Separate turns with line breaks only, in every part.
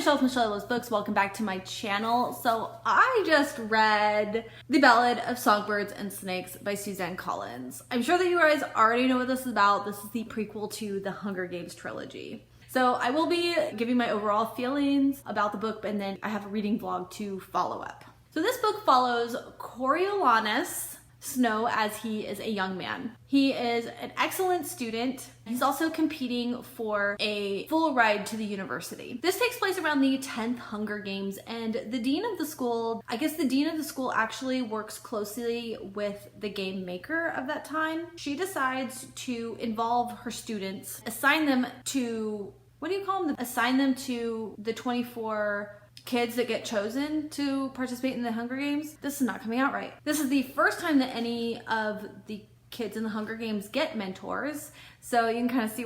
Michelle with Michelle Loves Books. Welcome back to my channel. So I just read The Ballad of Songbirds and Snakes by Suzanne Collins. I'm sure that you guys already know what this is about. This is the prequel to the Hunger Games trilogy. So I will be giving my overall feelings about the book, and then I have a reading vlog to follow up. So this book follows Coriolanus Snow as he is a young man. He is an excellent student. He's also competing for a full ride to the university. This takes place around the 10th Hunger Games, and the dean of the school, I guess the dean of the school actually works closely with the game maker of that time. She decides to involve her students, assign them to, what do you call them? Assign them to the 24 kids that get chosen to participate in the Hunger Games. This is not coming out right. This is the first time that any of the kids in the Hunger Games get mentors. So you can kind of see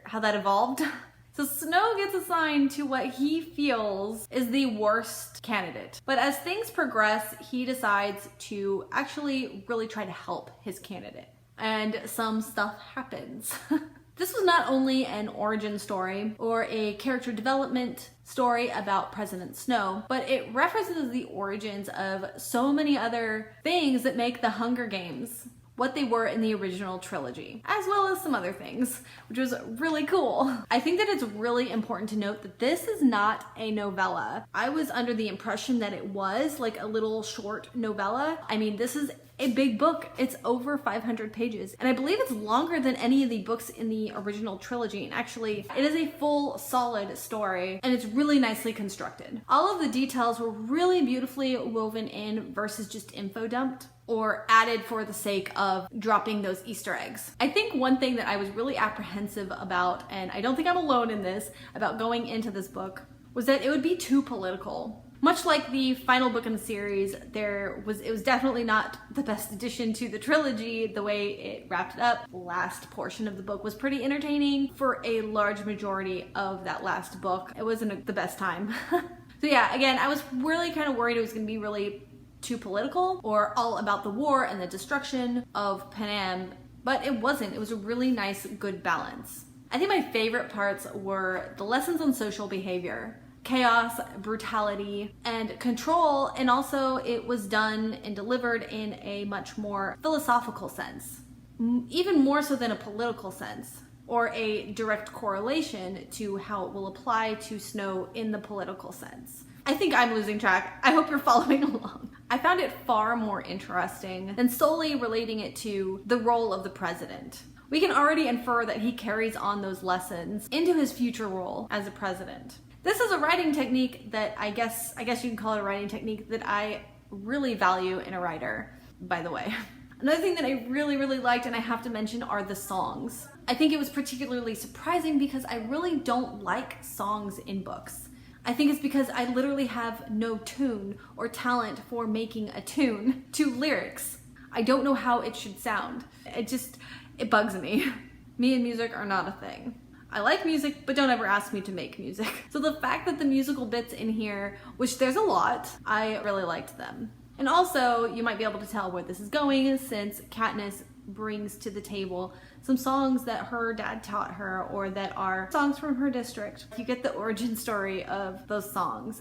how that evolved. So Snow gets assigned to what he feels is the worst candidate. But as things progress, he decides to actually really try to help his candidate. And some stuff happens. This was not only an origin story or a character development story about President Snow, but it references the origins of so many other things that make the Hunger Games what they were in the original trilogy, as well as some other things, which was really cool. I think that it's really important to note that this is not a novella. I was under the impression that it was like a little short novella. I mean, this is a big book. It's over 500 pages, and I believe it's longer than any of the books in the original trilogy. And actually, it is a full, solid story, and it's really nicely constructed. All of the details were really beautifully woven in versus just info dumped or added for the sake of dropping those Easter eggs. I think one thing that I was really apprehensive about, and I don't think I'm alone in this, about going into this book, was that it would be too political. Much like the final book in the series, it was definitely not the best addition to the trilogy. The way it wrapped it up, the last portion of the book was pretty entertaining. For a large majority of that last book, it wasn't the best time. So yeah, again, I was really kind of worried it was gonna be really too political or all about the war and the destruction of Panem, but it wasn't. It was a really nice, good balance. I think my favorite parts were the lessons on social behavior, chaos, brutality, and control, and also it was done and delivered in a much more philosophical sense, even more so than a political sense or a direct correlation to how it will apply to Snow in the political sense. I think I'm losing track. I hope you're following along. I found it far more interesting than solely relating it to the role of the president. We can already infer that he carries on those lessons into his future role as a president. This is a writing technique that I guess you can call it a writing technique that I really value in a writer, by the way. Another thing that I really, really liked, and I have to mention, are the songs. I think it was particularly surprising because I really don't like songs in books. I think it's because I literally have no tune or talent for making a tune to lyrics. I don't know how it should sound. It bugs me. Me and music are not a thing. I like music, but don't ever ask me to make music. So the fact that the musical bits in here, which there's a lot, I really liked them. And also, you might be able to tell where this is going since Katniss brings to the table some songs that her dad taught her or that are songs from her district. You get the origin story of those songs.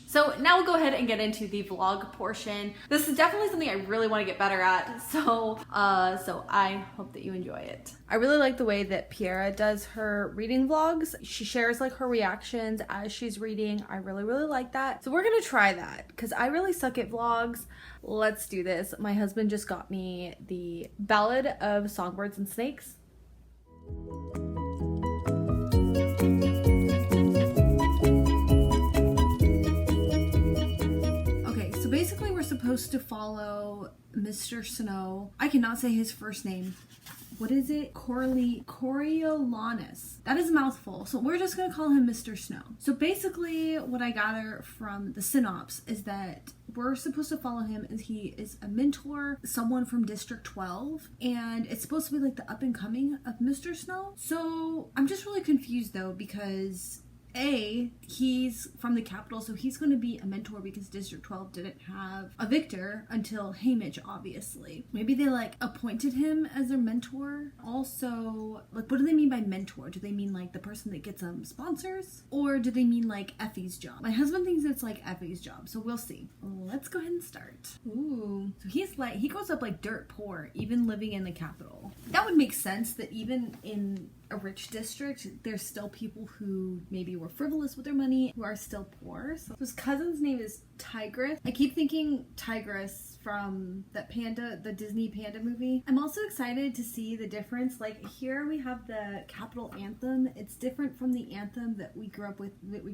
So now we'll go ahead and get into the vlog portion. This is definitely something I really want to get better at, so I hope that you enjoy it. I really like the way that Piera does her reading vlogs. She shares like her reactions as she's reading. I really, really like that. So we're gonna try that because I really suck at vlogs. Let's do this. My husband just got me The Ballad of Songbirds and Snakes. Basically, we're supposed to follow Mr. Snow. I cannot say his first name. What is it? Coriolanus. That is a mouthful. So we're just gonna call him Mr. Snow. So basically, what I gather from the synopsis is that we're supposed to follow him as he is a mentor, someone from District 12, and it's supposed to be like the up and coming of Mr. Snow. So I'm just really confused though, because He's from the capital, so he's going to be a mentor because District 12 didn't have a victor until Haymitch, obviously. Maybe they like appointed him as their mentor. Also, like, what do they mean by mentor? Do they mean like the person that gets them sponsors? Or do they mean like Effie's job? My husband thinks it's like Effie's job, so we'll see. Let's go ahead and start. Ooh. So he grows up like dirt poor, even living in the capital. That would make sense that even in a rich district, there's still people who maybe were frivolous with their money who are still poor. So his cousin's name is Tigress. I keep thinking Tigress from that panda, the Disney panda movie. I'm also excited to see the difference. Like here we have the capital anthem. It's different from the anthem that we grew up with, that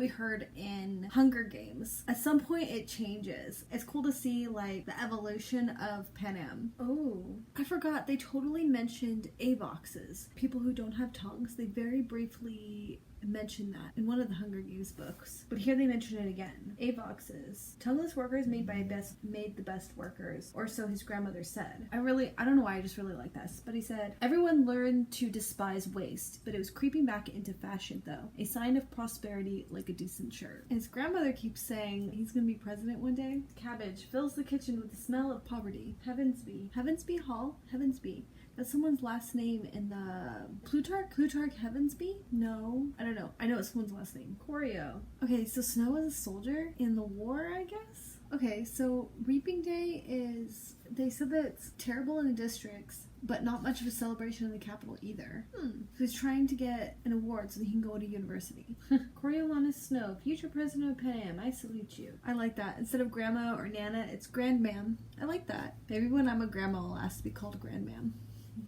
we heard in Hunger Games. At some point it changes. It's cool to see like the evolution of Pan Am. Oh, I forgot they totally mentioned Avoxes. People who don't have tongues. They very briefly mentioned that in one of the Hunger Games books, but here they mention it again. Avoxes, tongueless workers made the best workers, or so his grandmother said. I don't know why, I just really like this. But he said, everyone learned to despise waste, but it was creeping back into fashion though, a sign of prosperity like a decent shirt. And his grandmother keeps saying he's gonna be president one day. Cabbage fills the kitchen with the smell of poverty. Heavensby Hall? Heavensby. That's someone's last name in the Plutarch Heavensby? No, I don't know. I know it's someone's last name. Choreo. Okay, so Snow is a soldier in the war, I guess? Okay, so Reaping Day is, they said that it's terrible in the districts, but not much of a celebration in the capital either. So he's trying to get an award so he can go to university. Coriolanus Snow, future president of Pan Am, I salute you. I like that. Instead of grandma or nana, it's grandmam. I like that. Maybe when I'm a grandma, I'll ask to be called grandmam.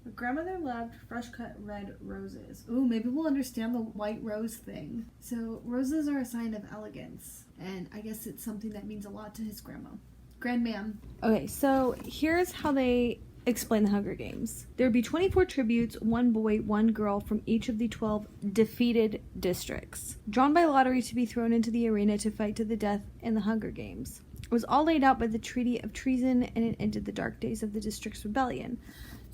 My grandmother loved fresh-cut red roses. Ooh, maybe we'll understand the white rose thing. So roses are a sign of elegance, and I guess it's something that means a lot to his grandmam. Okay, so here's how they explain the Hunger Games. There would be 24 tributes, one boy, one girl from each of the 12 defeated districts, drawn by lottery to be thrown into the arena to fight to the death in the Hunger Games. It was all laid out by the Treaty of Treason, and it ended the dark days of the district's rebellion.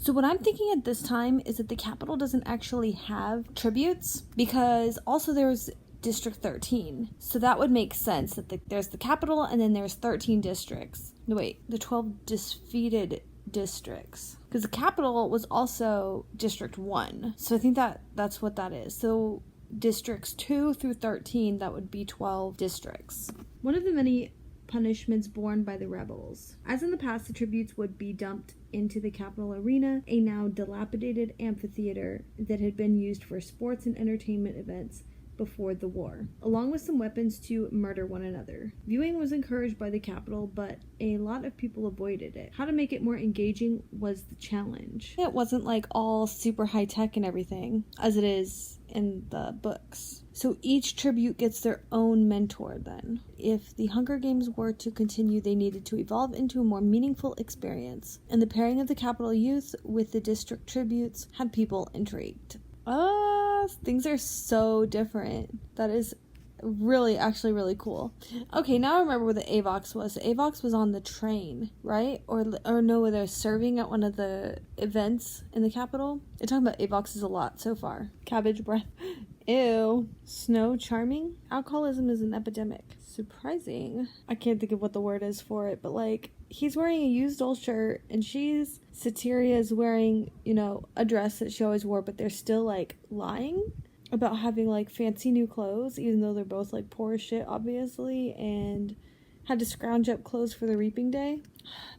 So what I'm thinking at this time is that the capital doesn't actually have tributes, because also there's District 13. So that would make sense that there's the capital and then there's 13 districts. No, wait, the 12 defeated districts. Because the capital was also District 1. So I think that's what that is. So districts 2 through 13, that would be 12 districts. One of the many punishments borne by the rebels. As in the past, the tributes would be dumped into the capital arena, a now dilapidated amphitheater that had been used for sports and entertainment events before the war, along with some weapons to murder one another. Viewing was encouraged by the capital, but a lot of people avoided it. How to make it more engaging was the challenge. It wasn't like all super high tech and everything, as it is in the books. So each tribute gets their own mentor then. If the Hunger Games were to continue, they needed to evolve into a more meaningful experience. And the pairing of the capital youth with the district tributes had people intrigued. Things are so different. That is actually really cool. Okay, now I remember where the Avox was. The Avox was on the train, right? Or no, they're serving at one of the events in the capital. They're talking about Avoxes a lot so far. Cabbage breath. Ew. Snow charming? Alcoholism is an epidemic. Surprising. I can't think of what the word is for it, but like, he's wearing a used old shirt, and Satyria is wearing, a dress that she always wore, but they're still like lying about having like fancy new clothes, even though they're both like poor as shit, obviously, and had to scrounge up clothes for the reaping day.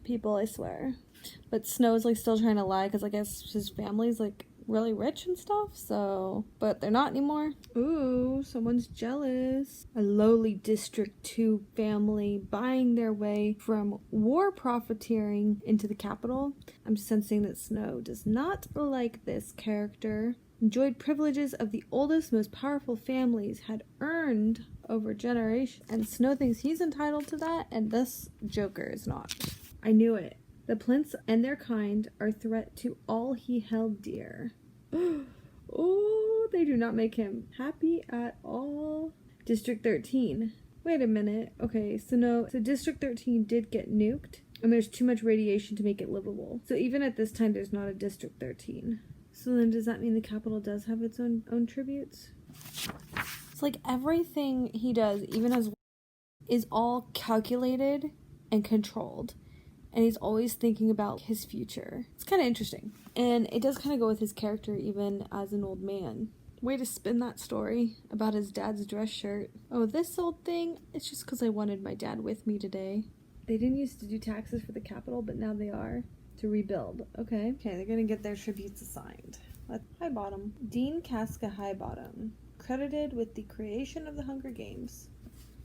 People, I swear. But Snow's like still trying to lie because I guess his family's like really rich and stuff, but they're not anymore. Ooh, someone's jealous. A lowly District 2 family buying their way from war profiteering into the capital. I'm sensing that Snow does not like this character. Enjoyed privileges of the oldest, most powerful families had earned over generations, and Snow thinks he's entitled to that, and this Joker is not. I knew it. The Plinths and their kind are a threat to all he held dear. Oh, they do not make him happy at all. District 13. Wait a minute. Okay, so District 13 did get nuked, and there's too much radiation to make it livable. So even at this time, there's not a District 13. So then does that mean the capital does have its own tributes? It's like everything he does, even as is all calculated and controlled. And he's always thinking about his future. It's kind of interesting. And it does kind of go with his character even as an old man. Way to spin that story about his dad's dress shirt. Oh, this old thing, it's just because I wanted my dad with me today. They didn't used to do taxes for the capital, but now they are. To rebuild. Okay, they're gonna get their tributes assigned. Highbottom. Dean Casca Highbottom, credited with the creation of the Hunger Games,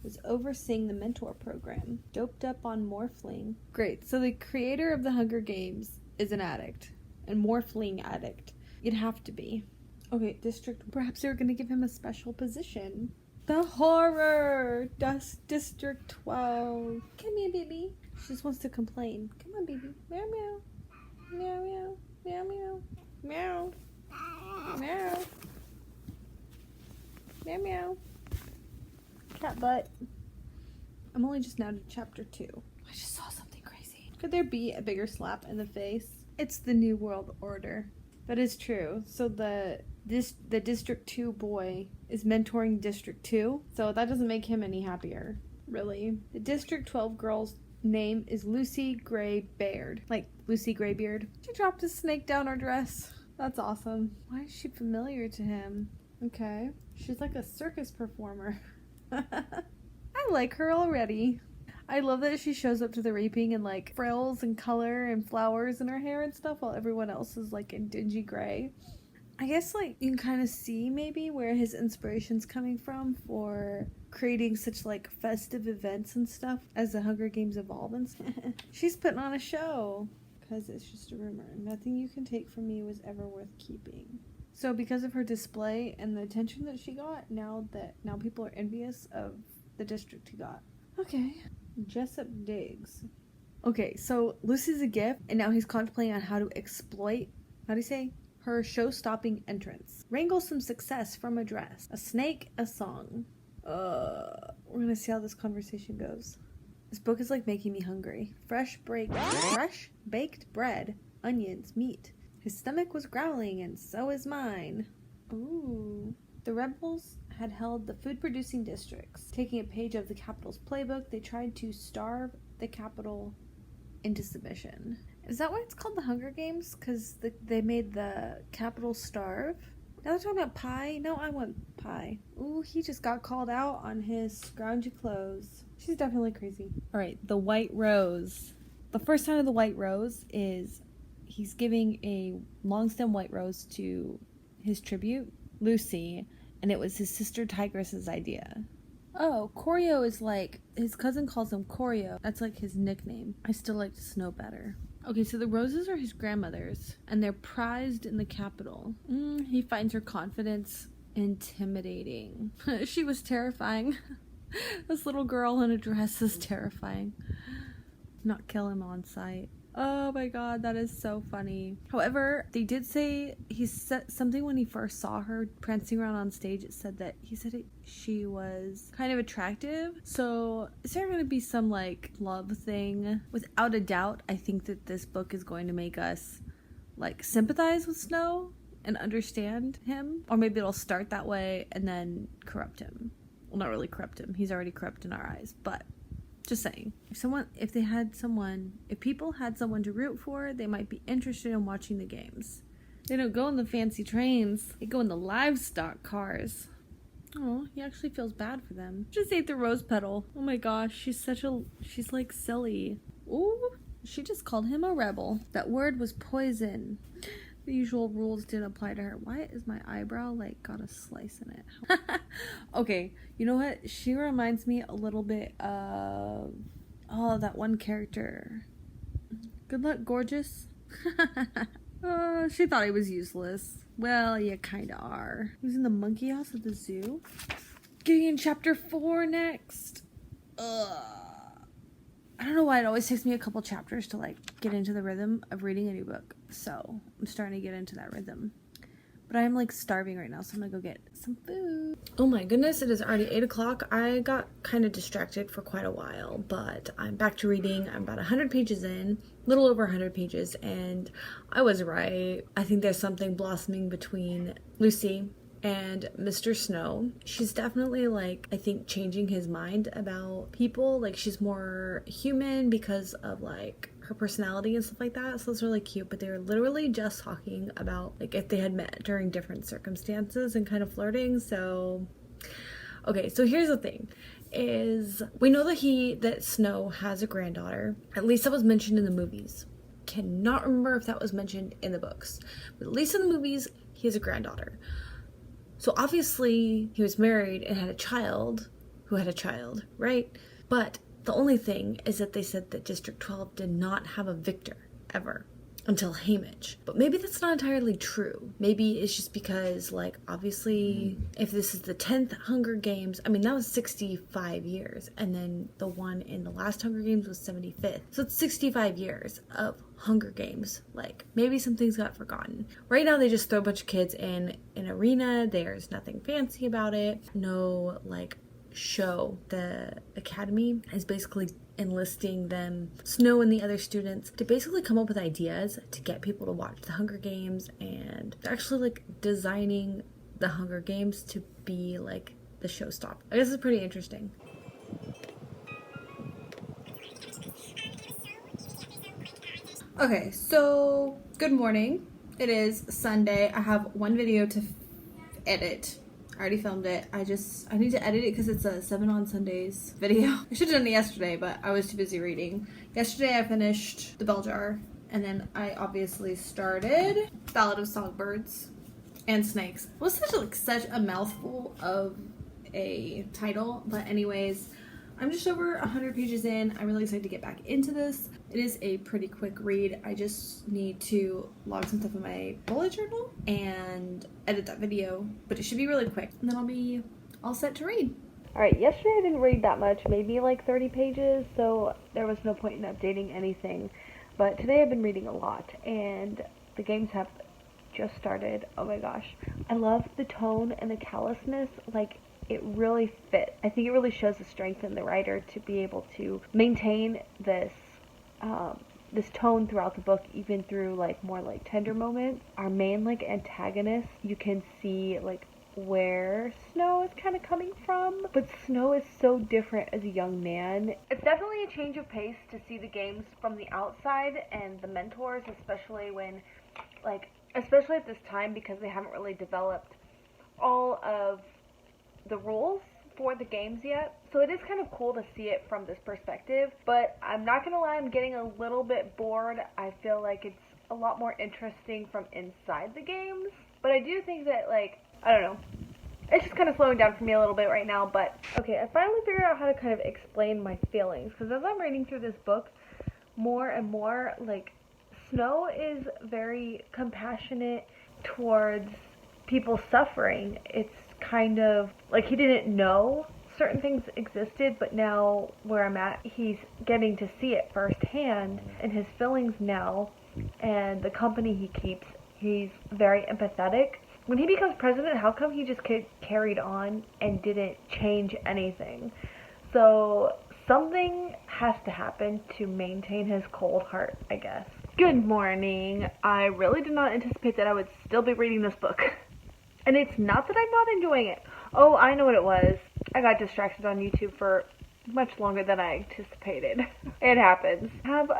was overseeing the mentor program. Doped up on morphling. Great, so the creator of the Hunger Games is an addict. A morphling addict. You'd have to be. Okay, district. Perhaps they're gonna give him a special position. The horror! District 12. Come here, baby. She just wants to complain. Come on, baby. Meow, meow. Meow, meow. Meow, meow. Meow. Meow. Meow, meow. Cat butt. I'm only just now to chapter 2. I just saw something crazy. Could there be a bigger slap in the face? It's the New World Order. That is true. So the District 2 boy is mentoring District 2. So that doesn't make him any happier, really. The District 12 girl's name is Lucy Gray Baird. Like Lucy Graybeard. She dropped a snake down her dress. That's awesome. Why is she familiar to him? Okay. She's like a circus performer. I like her already. I love that she shows up to the reaping in like frills and color and flowers in her hair and stuff while everyone else is like in dingy gray. I guess like you can kind of see maybe where his inspiration's coming from for creating such like festive events and stuff as the Hunger Games evolve and stuff. She's putting on a show. Because it's just a rumor. Nothing you can take from me was ever worth keeping. So because of her display and the attention that she got, now people are envious of the district he got. Okay. Jessup Diggs. Okay, so Lucy's a gift, and now he's contemplating on how to exploit, how do you say, her show-stopping entrance. Wrangle some success from a dress. A snake, a song. We're gonna see how this conversation goes. This book is like making me hungry. Fresh baked bread, onions, meat. His stomach was growling, and so is mine. Ooh. The rebels had held the food-producing districts. Taking a page of the capital's playbook, they tried to starve the capital into submission. Is that why it's called the Hunger Games? Because they made the capital starve? Now they're talking about pie? No, I want pie. Ooh, he just got called out on his scroungy clothes. She's definitely crazy. Alright, the White Rose. The first sign of the White Rose is he's giving a long stem white rose to his tribute, Lucy, and it was his sister Tigress's idea. Oh, Corio is like, his cousin calls him Corio. That's like his nickname. I still like Snow better. Okay, so the roses are his grandmother's, and they're prized in the capital. He finds her confidence intimidating. She was terrifying. This little girl in a dress is terrifying. Not kill him on sight. Oh my god, that is so funny. However, they did say he said something when he first saw her prancing around on stage. It said that she was kind of attractive. So is there going to be some like love thing? Without a doubt, I think that this book is going to make us like sympathize with Snow and understand him. Or maybe it'll start that way and then corrupt him. Well, not really corrupt him. He's already corrupt in our eyes, but just saying, if people had someone to root for, they might be interested in watching the games. They don't go in the fancy trains. They go in the livestock cars. Oh, he actually feels bad for them. Just ate the rose petal. Oh my gosh, she's like silly. Ooh, she just called him a rebel. That word was poison. The usual rules didn't apply to her. Why is my eyebrow like got a slice in it? Okay, you know what? She reminds me a little bit of that one character. Good luck, gorgeous. She thought he was useless. Well, you kinda are. He was in the monkey house at the zoo. Getting in chapter 4 next. I don't know why it always takes me a couple chapters to like get into the rhythm of reading a new book. So I'm starting to get into that rhythm. But I'm like starving right now, so I'm gonna go get some food. Oh my goodness, it is already 8 o'clock. I got kind of distracted for quite a while, but I'm back to reading. I'm about 100 pages in, a little over 100 pages, and I was right. I think there's something blossoming between Lucy
and Mr. Snow. She's definitely like, I think, changing his mind about people. Like, she's more human because of like her personality and stuff like that. So it's really cute. But they were literally just talking about like if they had met during different circumstances and kind of flirting. So okay, so here's the thing. Is we know that Snow has a granddaughter. At least that was mentioned in the movies. Cannot remember if that was mentioned in the books, but at least in the movies he has a granddaughter. So obviously he was married and had a child who had a child, right? But the only thing is that they said that District 12 did not have a victor ever until Haymitch. But maybe that's not entirely true. Maybe it's just because, like, obviously, if this is the 10th Hunger Games, I mean, that was 65 years. And then the one in the last Hunger Games was 75th. So it's 65 years of Hunger Games. Like, maybe some things got forgotten. Right now, they just throw a bunch of kids in an arena. There's nothing fancy about it. No, like, show. The academy is basically enlisting them, Snow and the other students, to basically come up with ideas to get people to watch the Hunger Games, and they're actually like designing the Hunger Games to be like the showstopper. I guess it's pretty interesting.
Okay, so good morning. It is Sunday. I have one video to edit. I already filmed it. I need to edit it because it's a 7 on Sundays video. I should have done it yesterday, but I was too busy reading. Yesterday I finished The Bell Jar, and then I obviously started Ballad of Songbirds and Snakes. It was such a mouthful of a title, but anyways, I'm just over 100 pages in. I'm really excited to get back into this. It is a pretty quick read. I just need to log some stuff in my bullet journal and edit that video, but it should be really quick, and then I'll be all set to read.
Alright, yesterday I didn't read that much, maybe like 30 pages, so there was no point in updating anything. But today I've been reading a lot, and the games have just started. Oh my gosh. I love the tone and the callousness. Like, it really fit. I think it really shows the strength in the writer to be able to maintain this this tone throughout the book, even through like more like tender moments. Our main like antagonist, you can see like where Snow is kind of coming from, but Snow is so different as a young man. It's definitely a change of pace to see the games from the outside and the mentors, especially at this time, because they haven't really developed all of the rules for the games yet. So it is kind of cool to see it from this perspective, but I'm not gonna lie, I'm getting a little bit bored. I feel like it's a lot more interesting from inside the games, but I do think that, like, I don't know, it's just kind of slowing down for me a little bit right now. But okay, I finally figured out how to kind of explain my feelings, because as I'm reading through this book more and more, like, Snow is very compassionate towards people suffering. It's kind of like he didn't know certain things existed, but now where I'm at, he's getting to see it firsthand in his feelings now, and the company he keeps, he's very empathetic. When he becomes president, how come he just carried on and didn't change anything? So something has to happen to maintain his cold heart, I guess. Good morning. I really did not anticipate that I would still be reading this book. And it's not that I'm not enjoying it. Oh, I know what it was. I got distracted on YouTube for much longer than I anticipated. It happens. I have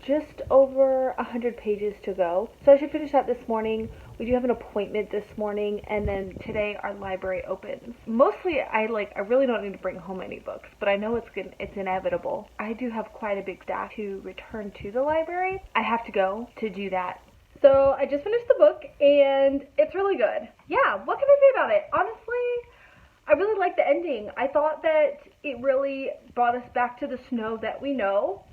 just over 100 pages to go, so I should finish that this morning. We do have an appointment this morning, and then today our library opens. Mostly, I really don't need to bring home any books, but I know it's inevitable. I do have quite a big stack to return to the library. I have to go to do that. So I just finished the book, and it's really good. Yeah, what can I say about it? Honestly, I really like the ending. I thought that it really brought us back to the Snow that we know,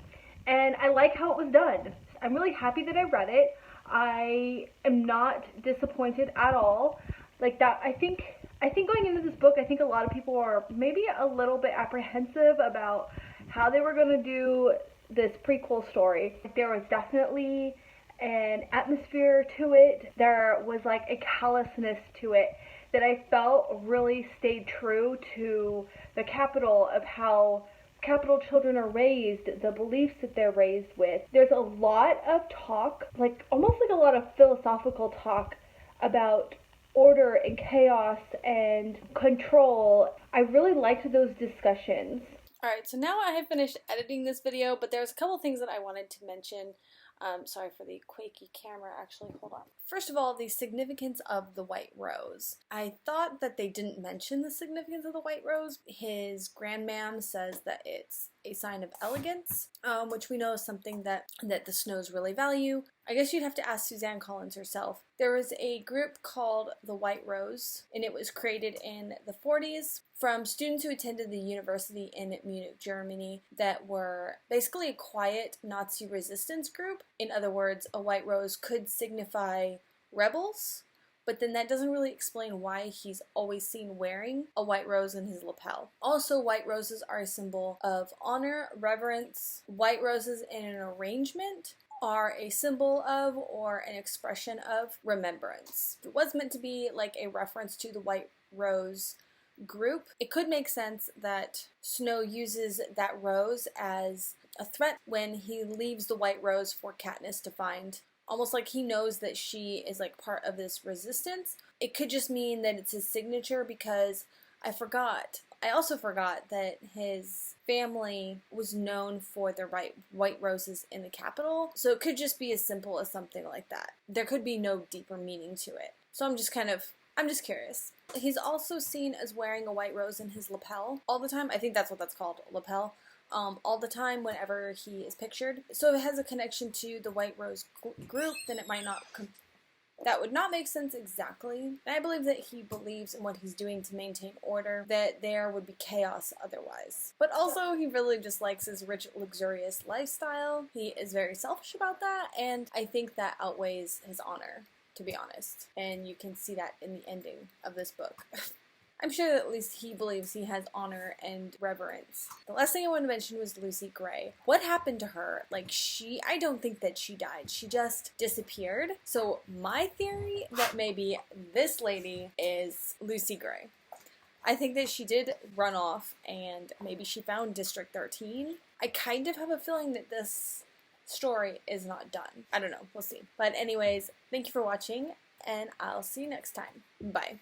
and I like how it was done. I'm really happy that I read it. I am not disappointed at all. Like that, I think going into this book, I think a lot of people are maybe a little bit apprehensive about how they were going to do this prequel story. There was definitely an atmosphere to it. There was like a callousness to it that I felt really stayed true to the capital, of how capital children are raised, the beliefs that they're raised with. There's a lot of talk, like almost like a lot of philosophical talk about order and chaos and control. I really liked those discussions.
Alright, so now I have finished editing this video, but there's a couple things that I wanted to mention. Sorry for the quaky camera, actually, hold on. First of all, the significance of the white rose. I thought that they didn't mention the significance of the white rose. His grandmam says that it's a sign of elegance, which we know is something that the Snows really value. I guess you'd have to ask Suzanne Collins herself. There was a group called the White Rose, and it was created in the 40s from students who attended the university in Munich, Germany, that were basically a quiet Nazi resistance group. In other words, a white rose could signify rebels, but then that doesn't really explain why he's always seen wearing a white rose in his lapel. Also, white roses are a symbol of honor, reverence. White roses in an arrangement are a symbol of or an expression of remembrance. If it was meant to be like a reference to the white rose group, it could make sense that Snow uses that rose as a threat when he leaves the white rose for Katniss to find. Almost like he knows that she is like part of this resistance. It could just mean that it's his signature, because I also forgot that his family was known for their white roses in the capital. So it could just be as simple as something like that. There could be no deeper meaning to it. So I'm just curious. He's also seen as wearing a white rose in his lapel all the time. I think that's what that's called, lapel. All the time whenever he is pictured. So if it has a connection to the White Rose group, then it might not that would not make sense exactly. And I believe that he believes in what he's doing to maintain order, that there would be chaos otherwise. But also, he really just likes his rich, luxurious lifestyle. He is very selfish about that, and I think that outweighs his honor, to be honest. And you can see that in the ending of this book. I'm sure that at least he believes he has honor and reverence. The last thing I wanted to mention was Lucy Gray. What happened to her? Like, I don't think that she died. She just disappeared. So my theory that maybe this lady is Lucy Gray. I think that she did run off and maybe she found District 13. I kind of have a feeling that this story is not done. I don't know. We'll see. But anyways, thank you for watching, and I'll see you next time. Bye.